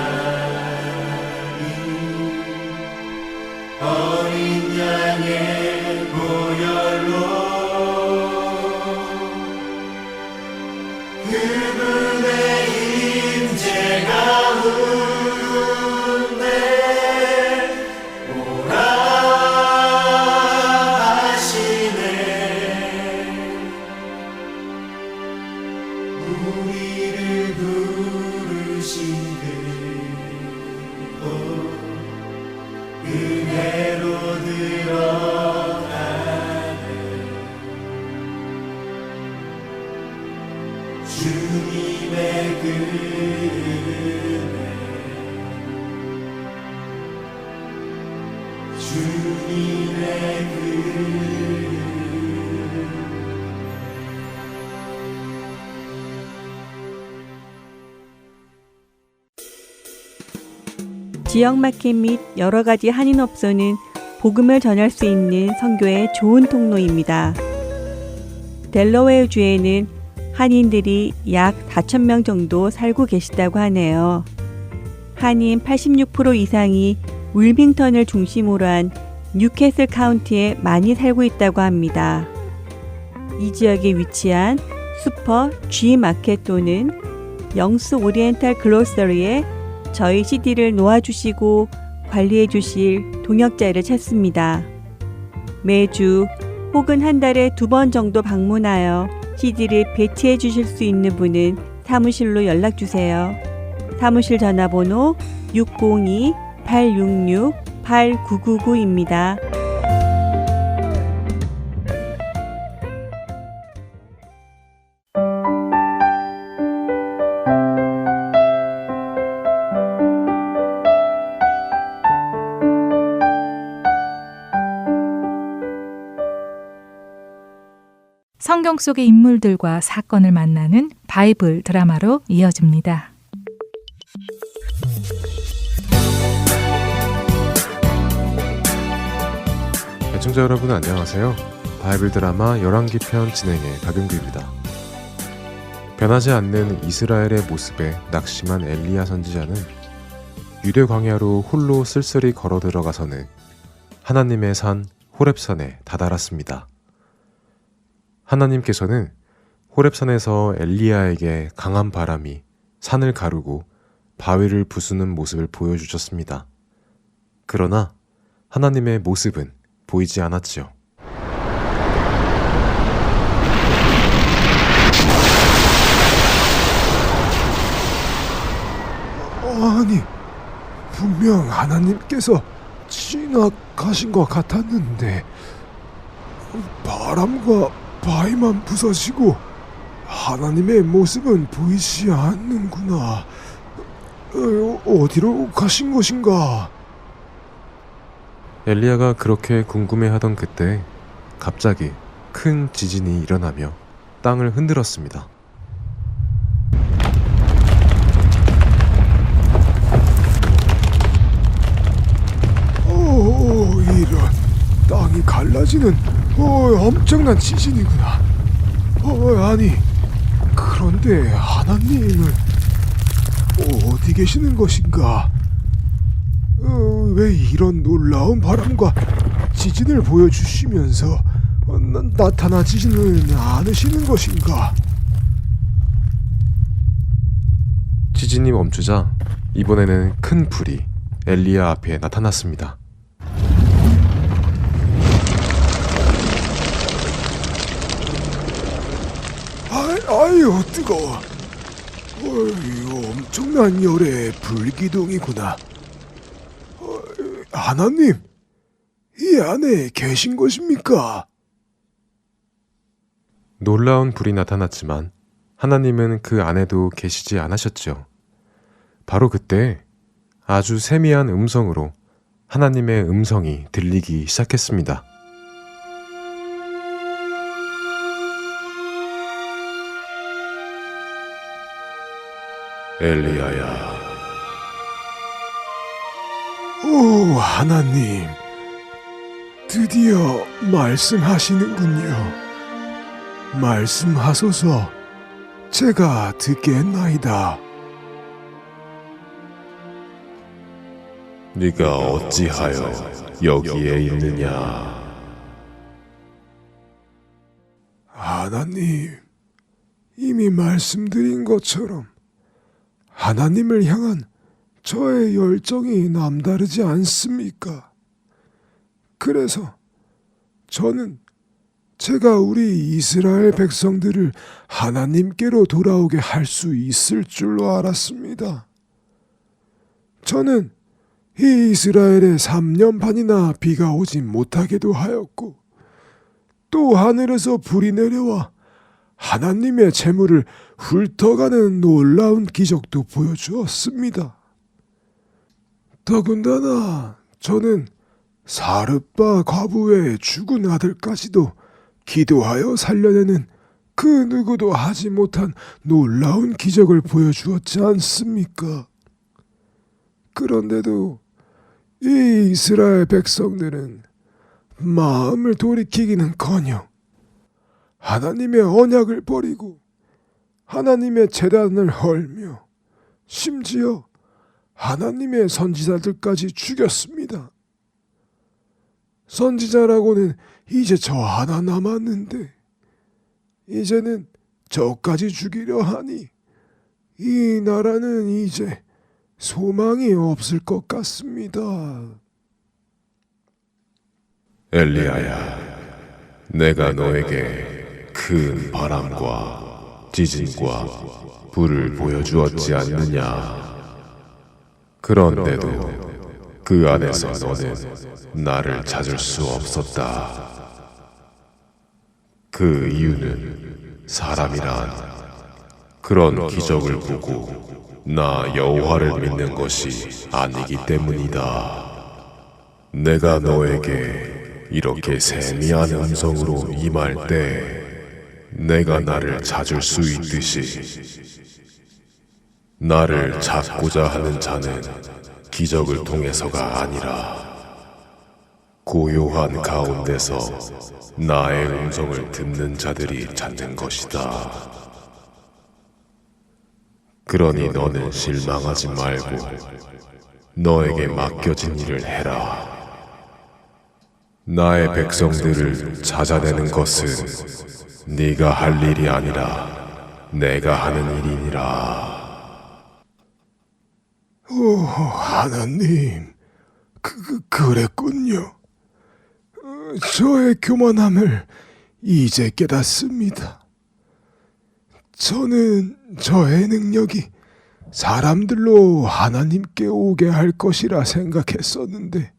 어린 양의 보혈로 그분의 임재 가운데 오라 하시네. 우리를 부르신 그곳 은혜로 들어가네. 주님의 은혜 주님의 지역마켓 및 여러가지 한인업소는 복음을 전할 수 있는 선교의 좋은 통로입니다. 델러웨어주에는 한인들이 약 4,000명 정도 살고 계시다고 하네요. 한인 86% 이상이 윌밍턴을 중심으로 한 뉴캐슬 카운티에 많이 살고 있다고 합니다. 이 지역에 위치한 슈퍼 G 마켓 또는 영스 오리엔탈 글로서리에 저희 CD를 놓아주시고 관리해 주실 동역자를 찾습니다. 매주 혹은 한 달에 2번 정도 방문하여 CD를 배치해 주실 수 있는 분은 사무실로 연락 주세요. 사무실 전화번호 602-866-8999입니다. 성경 속의 인물들과 사건을 만나는 바이블 드라마로 이어집니다. 애청자 여러분 안녕하세요. 바이블 드라마 열왕기 편 진행의 박윤규입니다. 변하지 않는 이스라엘의 모습에 낙심한 엘리야 선지자는 유대 광야로 홀로 쓸쓸히 걸어 들어가서는 하나님의 산 호렙산에 다다랐습니다. 하나님께서는 호렙산에서 엘리야에게 강한 바람이 산을 가르고 바위를 부수는 모습을 보여주셨습니다. 그러나 하나님의 모습은 보이지 않았지요. 아니, 분명 하나님께서 지나가신 것 같았는데 바람과 바위만 부서지고 하나님의 모습은 보이지 않는구나. 어디로 가신 것인가? 엘리야가 그렇게 궁금해하던 그때 갑자기 큰 지진이 일어나며 땅을 흔들었습니다. 이런 땅이 갈라지는 엄청난 지진이구나. 아니, 그런데 하나님은 어디 계시는 것인가? 왜 이런 놀라운 바람과 지진을 보여주시면서 나타나지는 않으시는 것인가? 지진이 멈추자 이번에는 큰 불이 엘리야 앞에 나타났습니다. 아유, 뜨거워. 엄청난 열의 불기둥이구나. 하나님, 이 안에 계신 것입니까? 놀라운 불이 나타났지만 하나님은 그 안에도 계시지 않으셨죠. 바로 그때 아주 세미한 음성으로 하나님의 음성이 들리기 시작했습니다. 엘리야야. 오, 하나님, 드디어 말씀하시는군요. 말씀하소서. 제가 듣겠나이다. 네가 어찌하여 여기에 있느냐? 하나님, 이미 말씀드린 것처럼 하나님을 향한 저의 열정이 남다르지 않습니까? 그래서 저는 제가 우리 이스라엘 백성들을 하나님께로 돌아오게 할 수 있을 줄로 알았습니다. 저는 이 이스라엘에 3년 반이나 비가 오지 못하게도 하였고, 또 하늘에서 불이 내려와 하나님의 재물을 훑어가는 놀라운 기적도 보여주었습니다. 더군다나 저는 사르빠 과부의 죽은 아들까지도 기도하여 살려내는 그 누구도 하지 못한 놀라운 기적을 보여주었지 않습니까? 그런데도 이 이스라엘 백성들은 마음을 돌이키기는커녕 하나님의 언약을 버리고 하나님의 제단을 헐며 심지어 하나님의 선지자들까지 죽였습니다. 선지자라고는 이제 저 하나 남았는데 이제는 저까지 죽이려 하니 이 나라는 이제 소망이 없을 것 같습니다. 엘리야야, 내가 너에게 큰 바람과 지진과 불을 보여주었지 않느냐? 그런데도 그 안에서 너는 나를 찾을 수 없었다. 그 이유는 사람이란 그런 기적을 보고 나 여호와를 믿는 것이 아니기 때문이다. 내가 너에게 이렇게 세미한 음성으로 임할 때 내가 나를 찾을 수 있듯이 나를 찾고자 하는 자는 기적을 통해서가 아니라 고요한 가운데서 나의 음성을 듣는 자들이 찾는 것이다. 그러니 너는 실망하지 말고 너에게 맡겨진 일을 해라. 나의 백성들을 찾아내는 것은 네가 할 일이 아니라 내가 하는 일이니라. 오, 하나님, 그랬군요. 저의 교만함을 이제 깨닫습니다. 저는 저의 능력이 사람들로 하나님께 오게 할 것이라 생각했었는데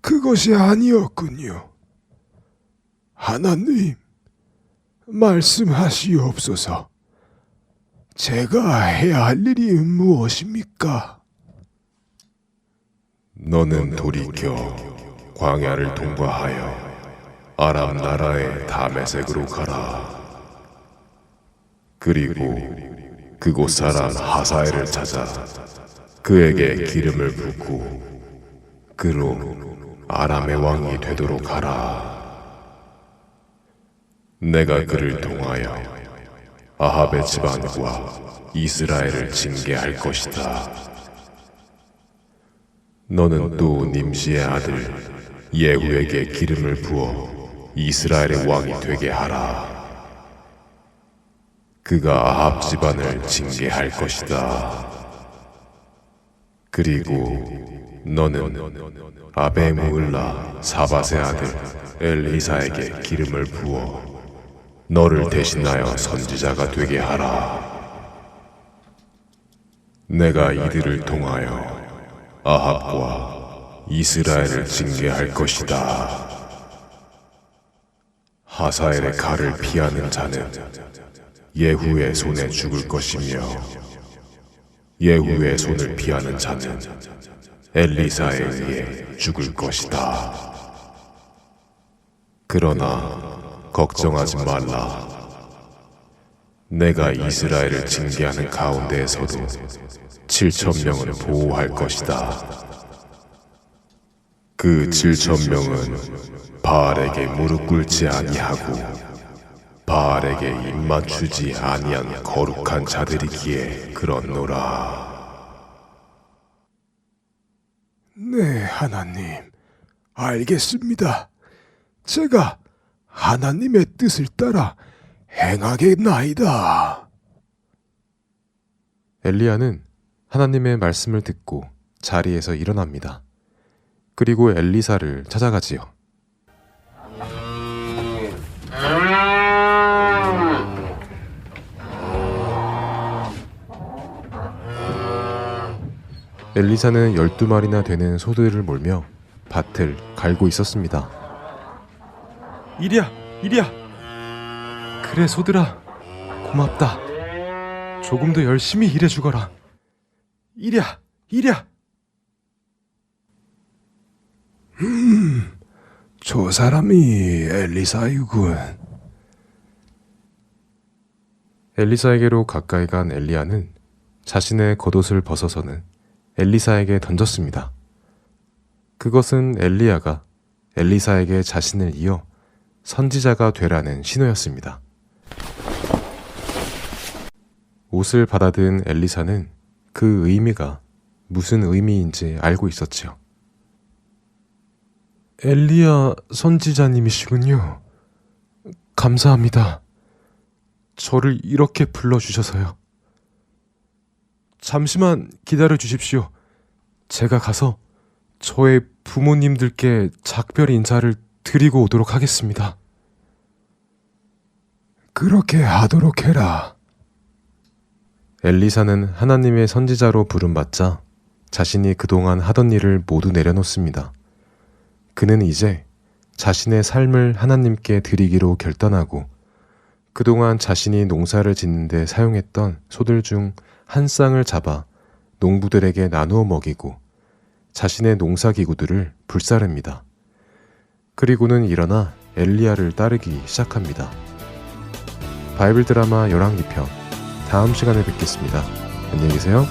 그것이 아니었군요. 하나님, 말씀하시옵소서. 제가 해야 할 일이 무엇입니까? 너는 돌이켜 광야를 통과하여 아람 나라의 다메섹으로 가라. 그리고 그곳 사람 하사엘을 찾아 그에게 기름을 붓고 그로 아람의 왕이 되도록 하라. 내가 그를 통하여 아합의 집안과 이스라엘을 징계할 것이다. 너는 또 님시의 아들 예후에게 기름을 부어 이스라엘의 왕이 되게 하라. 그가 아합 집안을 징계할 것이다. 그리고 너는 아베무을라 사밧의 아들 엘리사에게 기름을 부어 너를 대신하여 선지자가 되게 하라. 내가 이들을 통하여 아합과 이스라엘을 징계할 것이다. 하사엘의 칼을 피하는 자는 예후의 손에 죽을 것이며 예후의 손을 피하는 자는 엘리사에 의해 죽을 것이다. 그러나 걱정하지 말라. 내가 이스라엘을 징계하는 가운데에서도 7,000명을 보호할 것이다. 그 7,000명은 바알에게 무릎 꿇지 아니하고 바알에게 입맞추지 아니한 거룩한 자들이기에 그렇노라. 네, 하나님. 알겠습니다. 제가 하나님의 뜻을 따라 행하겠나이다. 엘리야는 하나님의 말씀을 듣고 자리에서 일어납니다. 그리고 엘리사를 찾아가지요. 엘리사는 12마리나 되는 소들을 몰며 밭을 갈고 있었습니다. 이리야, 이리야. 그래, 소들아. 고맙다. 조금 더 열심히 일해 주거라. 이리야, 이리야. 저 사람이 엘리사이군. 엘리사에게로 가까이 간 엘리야는 자신의 겉옷을 벗어서는 엘리사에게 던졌습니다. 그것은 엘리야가 엘리사에게 자신을 이어 선지자가 되라는 신호였습니다. 옷을 받아든 엘리사는 그 의미가 무슨 의미인지 알고 있었지요. 엘리야 선지자님이시군요. 감사합니다. 저를 이렇게 불러주셔서요. 잠시만 기다려 주십시오. 제가 가서 저의 부모님들께 작별 인사를 드리고 오도록 하겠습니다. 그렇게 하도록 해라. 엘리사는 하나님의 선지자로 부름받자 자신이 그동안 하던 일을 모두 내려놓습니다. 그는 이제 자신의 삶을 하나님께 드리기로 결단하고 그동안 자신이 농사를 짓는 데 사용했던 소들 중 한 쌍을 잡아 농부들에게 나누어 먹이고 자신의 농사기구들을 불사릅니다. 그리고는 일어나 엘리야를 따르기 시작합니다. 바이블 드라마 열왕기 편 다음 시간에 뵙겠습니다. 안녕히 계세요.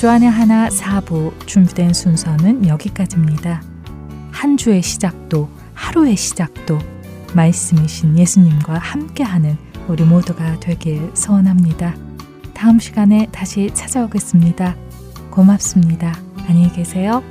주안의 하나 4부 준비된 순서는 여기까지입니다. 한 주의 시작도 하루의 시작도 말씀이신 예수님과 함께하는 우리 모두가 되길 소원합니다. 다음 시간에 다시 찾아오겠습니다. 고맙습니다. 안녕히 계세요.